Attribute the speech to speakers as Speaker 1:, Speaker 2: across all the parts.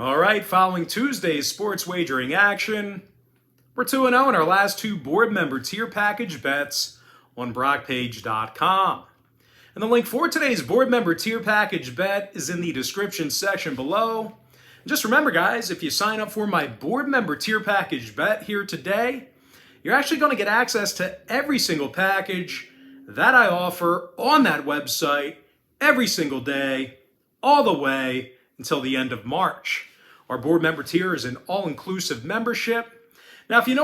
Speaker 1: All right, following Tuesday's sports wagering action, we're 2-0 in our last two board member tier package bets on BrockPage.com. And the link for today's board member tier package bet is in the description section below. And just remember, guys, if you sign up for my board member tier package bet here today, you're actually going to get access to every single package that I offer on that website every single day, all the way until the end of March. Our board member tier is an all-inclusive membership. Now, if you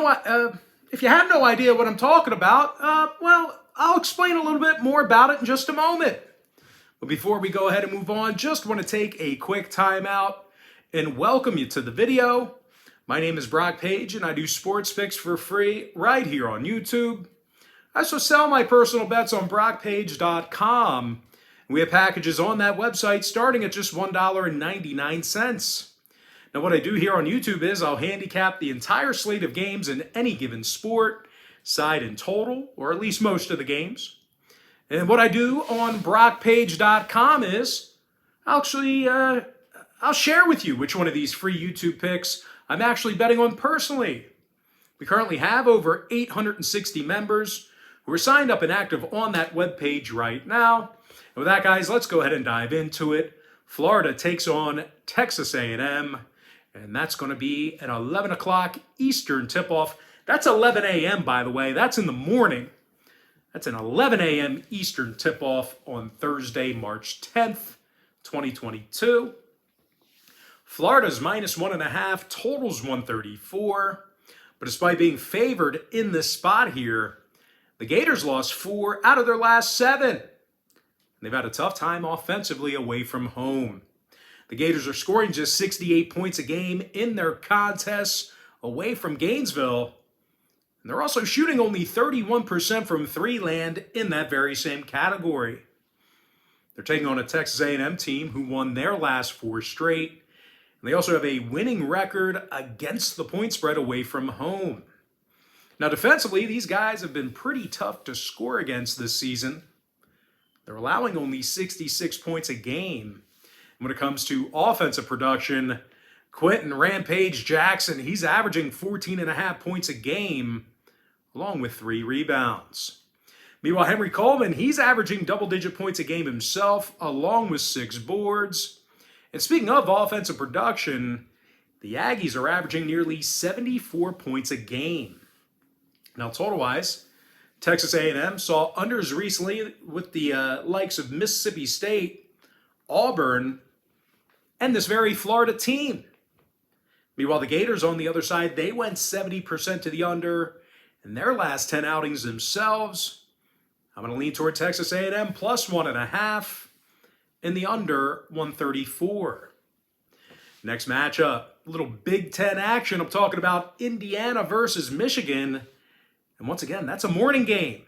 Speaker 1: have no idea what I'm talking about, well, I'll explain a little bit more about it in just a moment. But before we go ahead and move on, just want to take a quick time out and welcome you to the video. My name is Brock Page, and I do sports picks for free right here on YouTube. I also sell my personal bets on BrockPage.com. We have packages on that website starting at just $1.99. Now, what I do here on YouTube is I'll handicap the entire slate of games in any given sport, side and total, or at least most of the games. And what I do on BrockPage.com is I'll share with you which one of these free YouTube picks I'm actually betting on personally. We currently have over 860 members who are signed up and active on that webpage right now. And with that, guys, let's go ahead and dive into it. Florida takes on Texas A&M, and that's going to be at 11 o'clock Eastern tip-off. That's 11 a.m., by the way. That's in the morning. That's an 11 a.m. Eastern tip-off on Thursday, March 10th, 2022. Florida's -1.5, totals 134. But despite being favored in this spot here, the Gators lost 4 out of their last 7. They've had a tough time offensively away from home. The Gators are scoring just 68 points a game in their contests away from Gainesville. And they're also shooting only 31% from three land in that very same category. They're taking on a Texas A&M team who won their last 4 straight. And they also have a winning record against the point spread away from home. Now, defensively, these guys have been pretty tough to score against this season. They're allowing only 66 points a game. And when it comes to offensive production, Quentin Rampage Jackson, he's averaging 14.5 points a game, along with 3 rebounds. Meanwhile, Henry Coleman, he's averaging double-digit points a game himself, along with 6 boards. And speaking of offensive production, the Aggies are averaging nearly 74 points a game. Now, total-wise, Texas A&M saw unders recently with the likes of Mississippi State, Auburn, and this very Florida team. Meanwhile, the Gators on the other side, they went 70% to the under in their last 10 outings themselves. I'm going to lean toward Texas A&M plus 1.5 in the under 134. Next matchup, a little Big Ten action. I'm talking about Indiana versus Michigan. And once again, that's a morning game.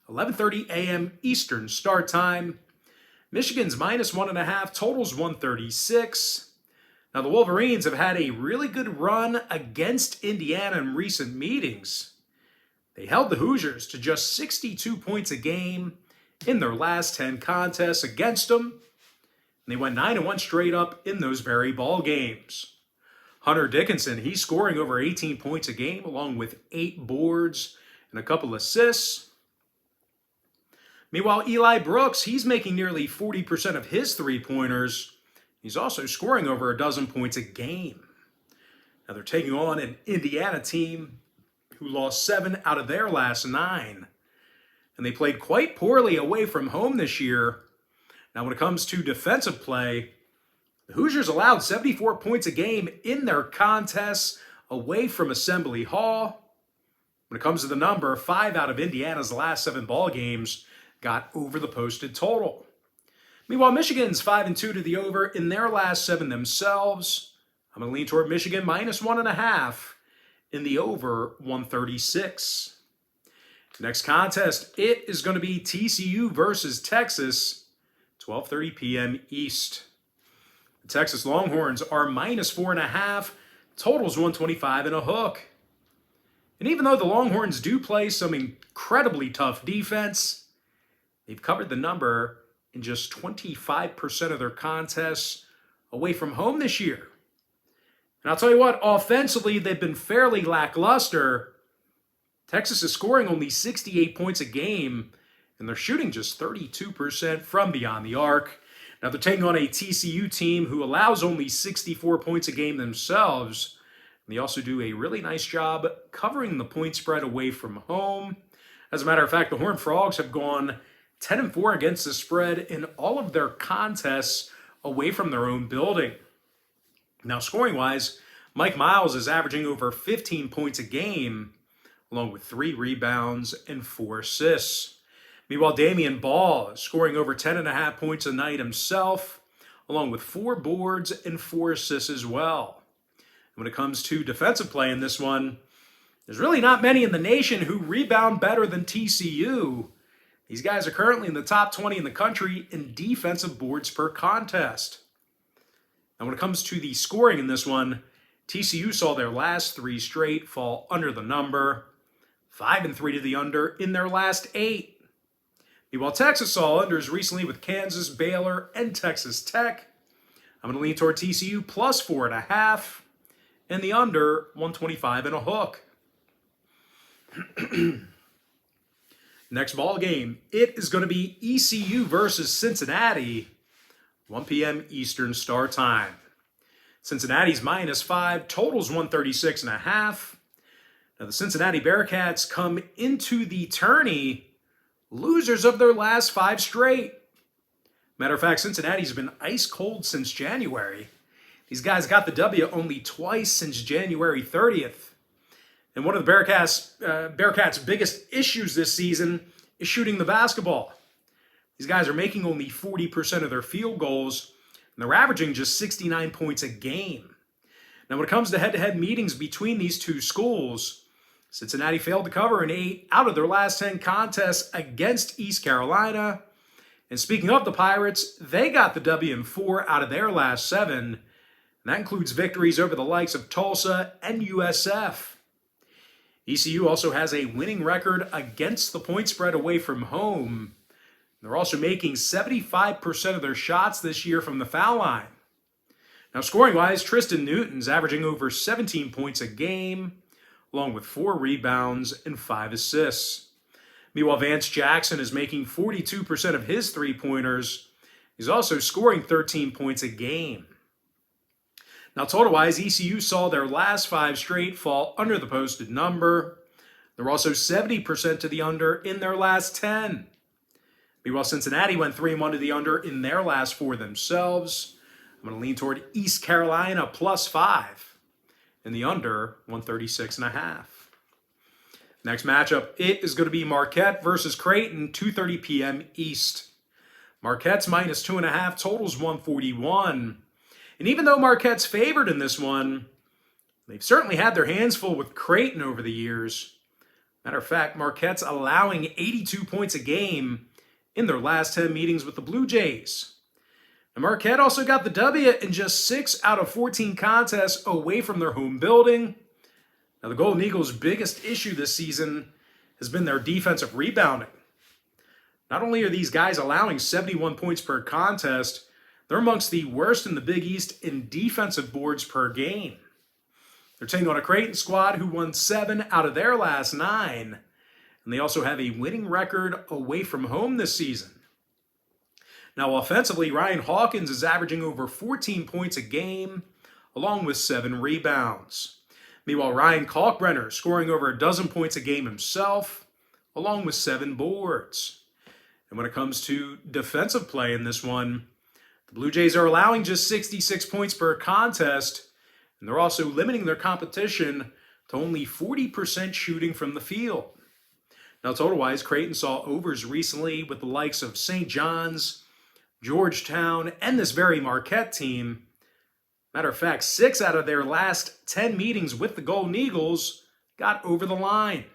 Speaker 1: 11:30 a.m. Eastern start time. Michigan's -1.5, totals 136. Now, the Wolverines have had a really good run against Indiana in recent meetings. They held the Hoosiers to just 62 points a game in their last 10 contests against them. And they went 9-1 straight up in those very ball games. Hunter Dickinson, he's scoring over 18 points a game, along with 8 boards and a couple assists. Meanwhile, Eli Brooks, he's making nearly 40% of his three-pointers. He's also scoring over a dozen points a game. Now, they're taking on an Indiana team who lost 7 out of their last 9. And they played quite poorly away from home this year. Now, when it comes to defensive play, the Hoosiers allowed 74 points a game in their contests away from Assembly Hall. When it comes to the number, 5 out of Indiana's last 7 ball games got over the posted total. Meanwhile, Michigan's 5-2 to the over in their last 7 themselves. I'm going to lean toward Michigan -1.5 in the over 136. Next contest, it is going to be TCU versus Texas, 12:30 p.m. East. The Texas Longhorns are -4.5, totals 125 and a hook. And even though the Longhorns do play some incredibly tough defense, they've covered the number in just 25% of their contests away from home this year. And I'll tell you what, offensively, they've been fairly lackluster. Texas is scoring only 68 points a game, and they're shooting just 32% from beyond the arc. Now, they're taking on a TCU team who allows only 64 points a game themselves. And they also do a really nice job covering the point spread away from home. As a matter of fact, the Horned Frogs have gone 10-4 against the spread in all of their contests away from their own building. Now, scoring-wise, Mike Miles is averaging over 15 points a game, along with 3 rebounds and 4 assists. Meanwhile, Damian Ball is scoring over 10.5 points a night himself, along with 4 boards and 4 assists as well. When it comes to defensive play in this one, there's really not many in the nation who rebound better than TCU. These guys are currently in the top 20 in the country in defensive boards per contest. Now, when it comes to the scoring in this one, TCU saw their last 3 straight fall under the number, 5-3 to the under in their last 8. Meanwhile, Texas saw unders recently with Kansas, Baylor, and Texas Tech. I'm going to lean toward TCU plus 4.5, and the under 125 and a hook. Next ball game, it is going to be ECU versus Cincinnati, 1 p.m. Eastern start time. Cincinnati's -5, totals 136.5. Now the Cincinnati Bearcats come into the tourney losers of their last 5 straight. Matter of fact, Cincinnati's been ice cold since January. These guys got the W only twice since January 30th. And one of the Bearcats' biggest issues this season is shooting the basketball. These guys are making only 40% of their field goals, and they're averaging just 69 points a game. Now, when it comes to head-to-head meetings between these two schools, Cincinnati failed to cover in 8 out of their last 10 contests against East Carolina. And speaking of the Pirates, they got the W in 4 out of their last 7. And that includes victories over the likes of Tulsa and USF. ECU also has a winning record against the point spread away from home. They're also making 75% of their shots this year from the foul line. Now, scoring-wise, Tristan Newton's averaging over 17 points a game, along with 4 rebounds and 5 assists. Meanwhile, Vance Jackson is making 42% of his three-pointers. He's also scoring 13 points a game. Now, total-wise, ECU saw their last 5 straight fall under the posted number. They're also 70% to the under in their last 10. Meanwhile, Cincinnati went 3-1 to the under in their last 4 themselves. I'm going to lean toward East Carolina plus 5 in the under 136.5. Next matchup, it is going to be Marquette versus Creighton, 2:30 p.m. East. Marquette's -2.5, totals 141. And even though Marquette's favored in this one, they've certainly had their hands full with Creighton over the years. Matter of fact, Marquette's allowing 82 points a game in their last 10 meetings with the Blue Jays. And Marquette also got the W in just 6 out of 14 contests away from their home building. Now, the Golden Eagles' biggest issue this season has been their defensive rebounding. Not only are these guys allowing 71 points per contest, they're amongst the worst in the Big East in defensive boards per game. They're taking on a Creighton squad who won 7 out of their last 9. And they also have a winning record away from home this season. Now, offensively, Ryan Hawkins is averaging over 14 points a game, along with 7 rebounds. Meanwhile, Ryan Kalkbrenner scoring over a dozen points a game himself, along with 7 boards. And when it comes to defensive play in this one, the Blue Jays are allowing just 66 points per contest, and they're also limiting their competition to only 40% shooting from the field. Now, total-wise, Creighton saw overs recently with the likes of St. John's, Georgetown, and this very Marquette team. Matter of fact, 6 out of their last 10 meetings with the Golden Eagles got over the line.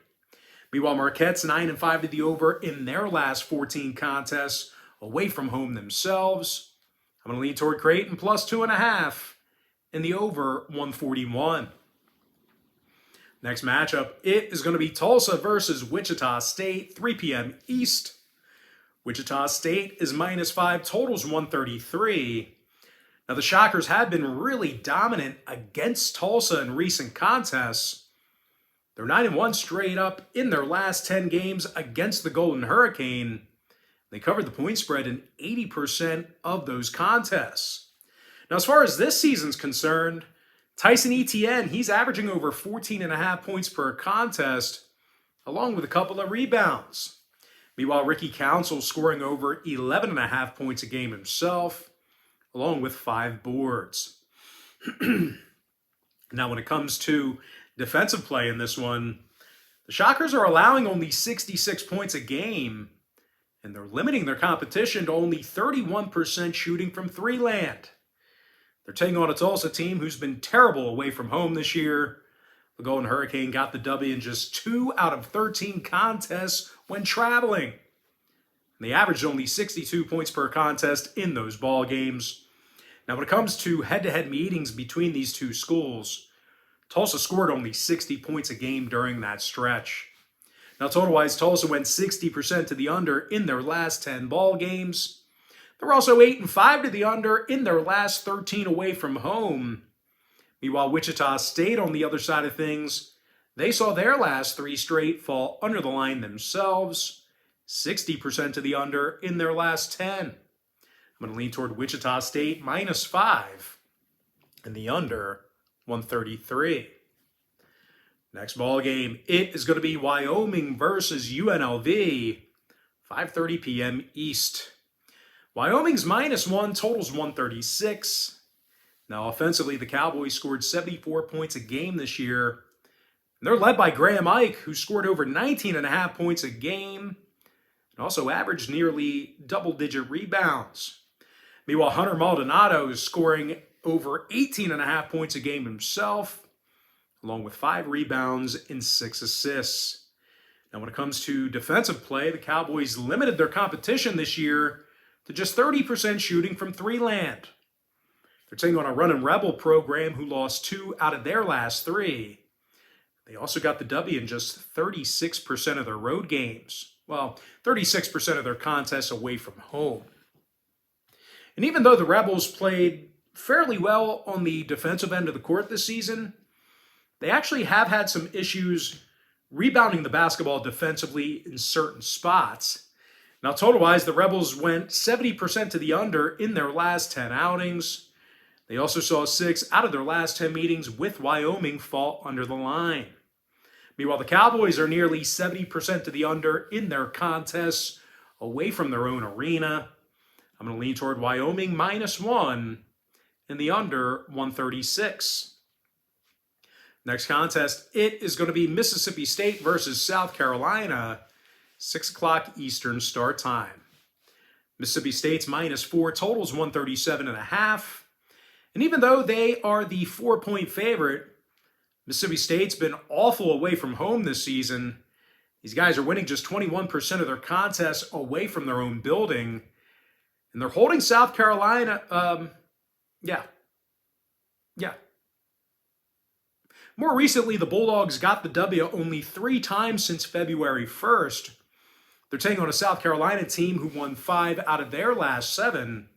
Speaker 1: Meanwhile, Marquette's 9-5 to the over in their last 14 contests away from home themselves. I'm going to lean toward Creighton plus 2.5 in the over 141. Next matchup, it is going to be Tulsa versus Wichita State, 3 p.m. East. Wichita State is -5, totals 133. Now, the Shockers have been really dominant against Tulsa in recent contests. They're 9-1 straight up in their last 10 games against the Golden Hurricane. They covered the point spread in 80% of those contests. Now, as far as this season's concerned, Tyson Etienne, he's averaging over 14.5 points per contest, along with a couple of rebounds. Meanwhile, Ricky Council scoring over 11.5 points a game himself, along with 5 boards. Now, when it comes to defensive play in this one, the Shockers are allowing only 66 points a game, and they're limiting their competition to only 31% shooting from three land. They're taking on a Tulsa team who's been terrible away from home this year. The Golden Hurricane got the W in just 2 out of 13 contests when traveling. And they averaged only 62 points per contest in those ball games. Now, when it comes to head-to-head meetings between these two schools, Tulsa scored only 60 points a game during that stretch. Now, total-wise, Tulsa went 60% to the under in their last 10 ball games. They were also 8-5 to the under in their last 13 away from home. Meanwhile, Wichita State, on the other side of things, they saw their last 3 straight fall under the line themselves, 60% to the under in their last 10. I'm going to lean toward Wichita State -5 and the under 133. Next ball game, it is going to be Wyoming versus UNLV, 5:30 p.m. East. Wyoming's -1, totals 136. Now, offensively, the Cowboys scored 74 points a game this year. And they're led by Graham Ike, who scored over 19.5 points a game and also averaged nearly double-digit rebounds. Meanwhile, Hunter Maldonado is scoring over 18.5 points a game himself, along with 5 rebounds and 6 assists. Now, when it comes to defensive play, the Cowboys limited their competition this year to just 30% shooting from three land. They're taking on a Runnin' Rebel program who lost 2 out of their last 3. They also got the W in just 36% of their road games. Well, 36% of their contests away from home. And even though the Rebels played fairly well on the defensive end of the court this season, they actually have had some issues rebounding the basketball defensively in certain spots. Now, total-wise, the Rebels went 70% to the under in their last 10 outings. They also saw 6 out of their last 10 meetings with Wyoming fall under the line. Meanwhile, the Cowboys are nearly 70% to the under in their contests away from their own arena. I'm going to lean toward Wyoming -1 and the under 136. Next contest, it is going to be Mississippi State versus South Carolina, 6 o'clock Eastern start time. Mississippi State's -4, totals 137.5. And even though they are the 4-point favorite, Mississippi State's been awful away from home this season. These guys are winning just 21% of their contests away from their own building. And they're holding South Carolina, More recently, the Bulldogs got the W only 3 times since February 1st. They're taking on a South Carolina team who won 5 out of their last 7.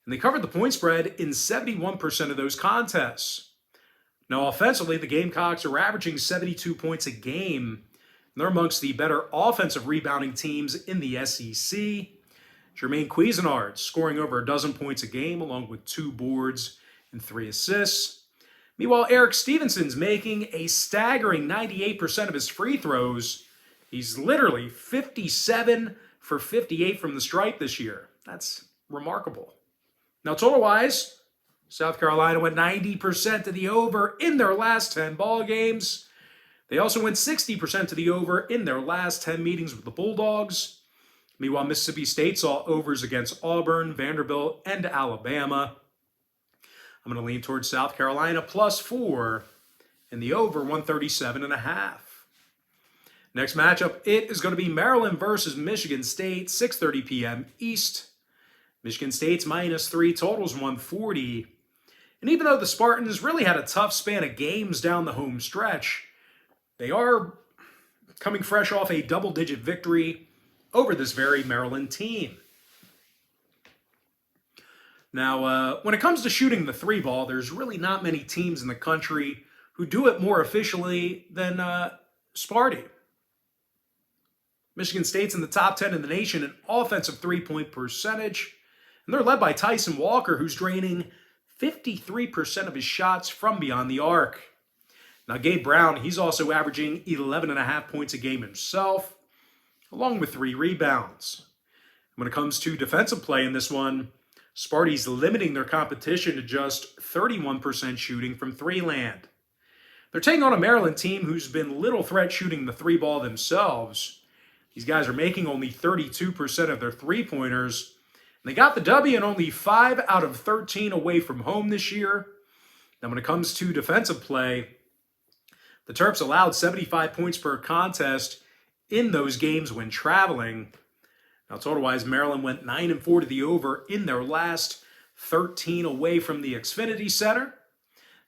Speaker 1: And they covered the point spread in 71% of those contests. Now, offensively, the Gamecocks are averaging 72 points a game. And they're amongst the better offensive rebounding teams in the SEC. Jermaine Cuisinart scoring over a dozen points a game, along with 2 boards and 3 assists. Meanwhile, Eric Stevenson's making a staggering 98% of his free throws. He's literally 57 for 58 from the stripe this year. That's remarkable. Now, total-wise, South Carolina went 90% to the over in their last 10 ball games. They also went 60% to the over in their last 10 meetings with the Bulldogs. Meanwhile, Mississippi State saw overs against Auburn, Vanderbilt, and Alabama. I'm going to lean towards South Carolina +4 and the over 137.5. Next matchup, it is going to be Maryland versus Michigan State, 6:30 p.m. East. Michigan State's -3, totals 140. And even though the Spartans really had a tough span of games down the home stretch, they are coming fresh off a double-digit victory over this very Maryland team. Now, when it comes to shooting the three ball, there's really not many teams in the country who do it more efficiently than Sparty. Michigan State's in the top 10 in the nation in offensive three-point percentage, and they're led by Tyson Walker, who's draining 53% of his shots from beyond the arc. Now, Gabe Brown, he's also averaging 11.5 points a game himself, along with 3 rebounds. When it comes to defensive play in this one, Sparty's limiting their competition to just 31% shooting from three-land. They're taking on a Maryland team who's been little threat shooting the three ball themselves. These guys are making only 32% of their three-pointers. And they got the W in only 5 out of 13 away from home this year. Now, when it comes to defensive play, the Terps allowed 75 points per contest in those games when traveling. Now, total-wise, Maryland went 9-4 to the over in their last 13 away from the Xfinity Center.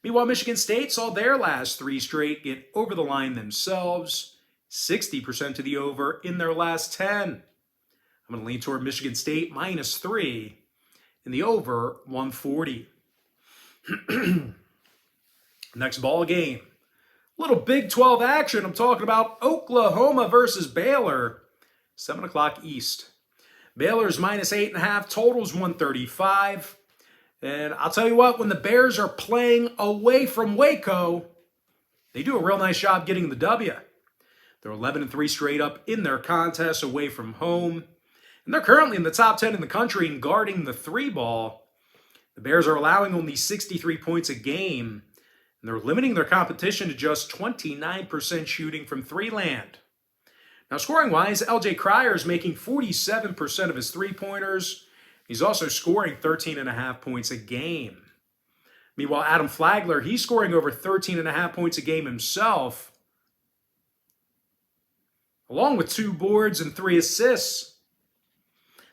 Speaker 1: Meanwhile, Michigan State saw their last 3 straight get over the line themselves, 60% to the over in their last 10. I'm going to lean toward Michigan State -3 in the over 140. Next ball game. Little Big 12 action. I'm talking about Oklahoma versus Baylor. 7 o'clock East. Baylor's -8.5. Total's 135. And I'll tell you what, when the Bears are playing away from Waco, they do a real nice job getting the W. They're 11-3 straight up in their contests away from home. And they're currently in the top 10 in the country in guarding the three ball. The Bears are allowing only 63 points a game. And they're limiting their competition to just 29% shooting from three-land. Now, scoring-wise, L.J. Cryer is making 47% of his three-pointers. He's also scoring 13.5 points a game. Meanwhile, Adam Flagler, he's scoring over 13.5 points a game himself, along with 2 boards and 3 assists.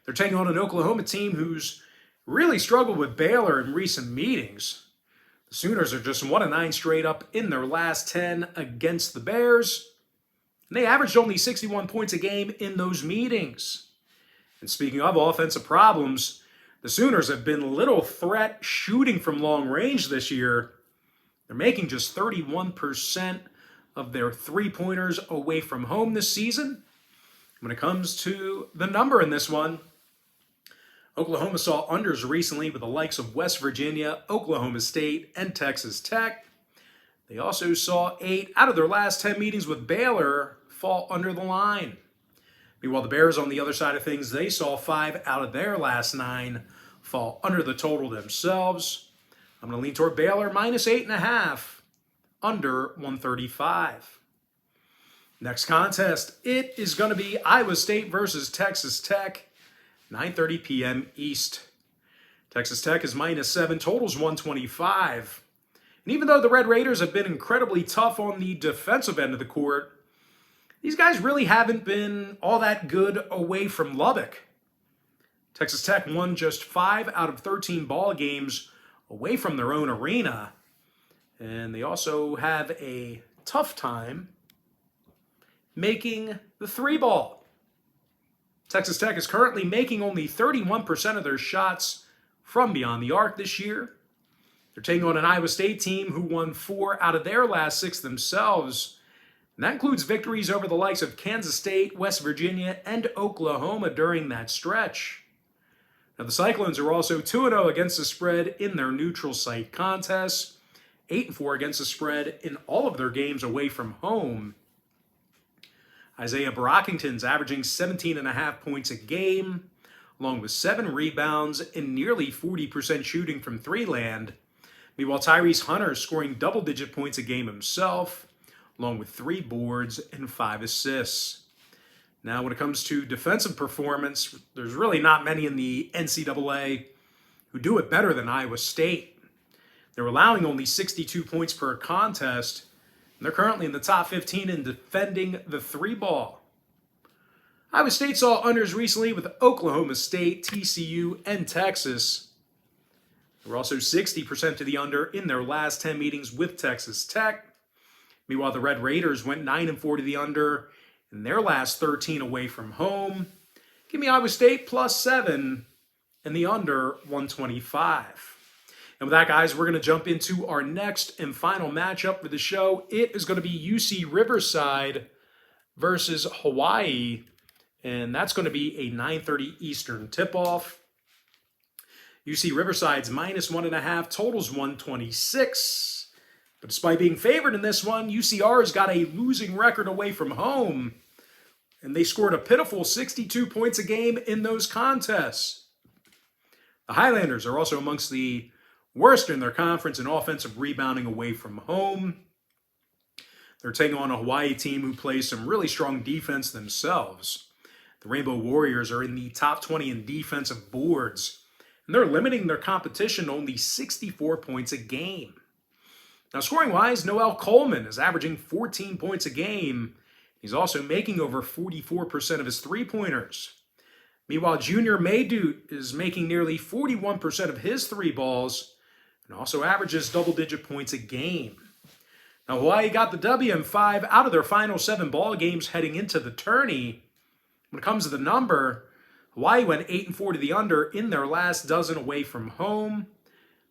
Speaker 1: They're taking on an Oklahoma team who's really struggled with Baylor in recent meetings. The Sooners are just 1-9 straight up in their last 10 against the Bears. And they averaged only 61 points a game in those meetings. And speaking of offensive problems, the Sooners have been little threat shooting from long range this year. They're making just 31% of their three-pointers away from home this season. When it comes to the number in this one, Oklahoma saw unders recently with the likes of West Virginia, Oklahoma State, and Texas Tech. They also saw 8 out of their last 10 meetings with Baylor fall under the line. Meanwhile, the Bears, on the other side of things, they saw 5 out of their last 9 fall under the total themselves. I'm going to lean toward Baylor -8.5, under 135. Next contest, it is going to be Iowa State versus Texas Tech, 9:30 p.m. East. Texas Tech is -7, total's 125. And even though the Red Raiders have been incredibly tough on the defensive end of the court, these guys really haven't been all that good away from Lubbock. Texas Tech won just 5 out of 13 ball games away from their own arena. And they also have a tough time making the three ball. Texas Tech is currently making only 31% of their shots from beyond the arc this year. They're taking on an Iowa State team who won 4 out of their last 6 themselves. And that includes victories over the likes of Kansas State, West Virginia, and Oklahoma during that stretch. Now, the Cyclones are also 2-0 against the spread in their neutral site contests, 8-4 against the spread in all of their games away from home. Isaiah Brockington's averaging 17.5 points a game, along with 7 rebounds and nearly 40% shooting from three-land. Meanwhile, Tyrese Hunter scoring double-digit points a game himself, along with 3 boards and 5 assists. Now, when it comes to defensive performance, there's really not many in the NCAA who do it better than Iowa State. They're allowing only 62 points per contest, and they're currently in the top 15 in defending the three ball. Iowa State saw unders recently with Oklahoma State, TCU, and Texas. They were also 60% to the under in their last 10 meetings with Texas Tech. Meanwhile, the Red Raiders went 9-4 to the under in their last 13 away from home. Give me Iowa State +7 and the under 125. And with that, guys, we're going to jump into our next and final matchup for the show. It is going to be UC Riverside versus Hawaii, and that's going to be a 9:30 Eastern tip-off. UC Riverside's -1.5, totals 126. But despite being favored in this one, UCR's got a losing record away from home, and they scored a pitiful 62 points a game in those contests. The Highlanders are also amongst the worst in their conference in offensive rebounding away from home. They're taking on a Hawaii team who plays some really strong defense themselves. The Rainbow Warriors are in the top 20 in defensive boards, and they're limiting their competition to only 64 points a game. Now, scoring-wise, Noel Coleman is averaging 14 points a game. He's also making over 44% of his three-pointers. Meanwhile, Junior Maydut is making nearly 41% of his three balls and also averages double-digit points a game. Now, Hawaii got the W in 5 out of their final 7 ball games heading into the tourney. When it comes to the number, Hawaii went 8-4 to the under in their last dozen away from home.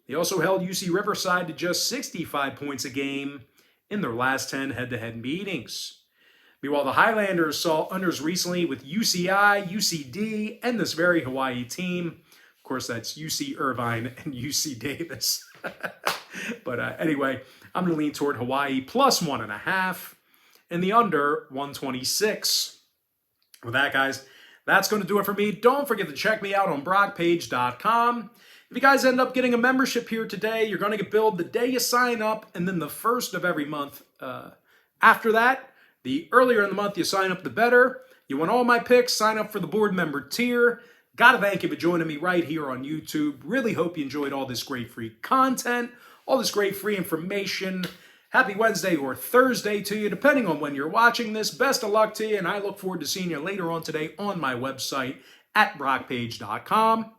Speaker 1: They also held UC Riverside to just 65 points a game in their last 10 head-to-head meetings. Meanwhile, the Highlanders saw unders recently with UCI, UCD, and this very Hawaii team. Of course, that's UC Irvine and UC Davis. But anyway, I'm going to lean toward Hawaii +1.5 and the under 126. With that, guys, that's going to do it for me. Don't forget to check me out on BrockPage.com. If you guys end up getting a membership here today, you're going to get billed the day you sign up and then the first of every month after that. The earlier in the month you sign up, the better. You want all my picks, sign up for the board member tier. Gotta thank you for joining me right here on YouTube. Really hope you enjoyed all this great free content, all this great free information. Happy Wednesday or Thursday to you, depending on when you're watching this. Best of luck to you, and I look forward to seeing you later on today on my website at BrockPage.com.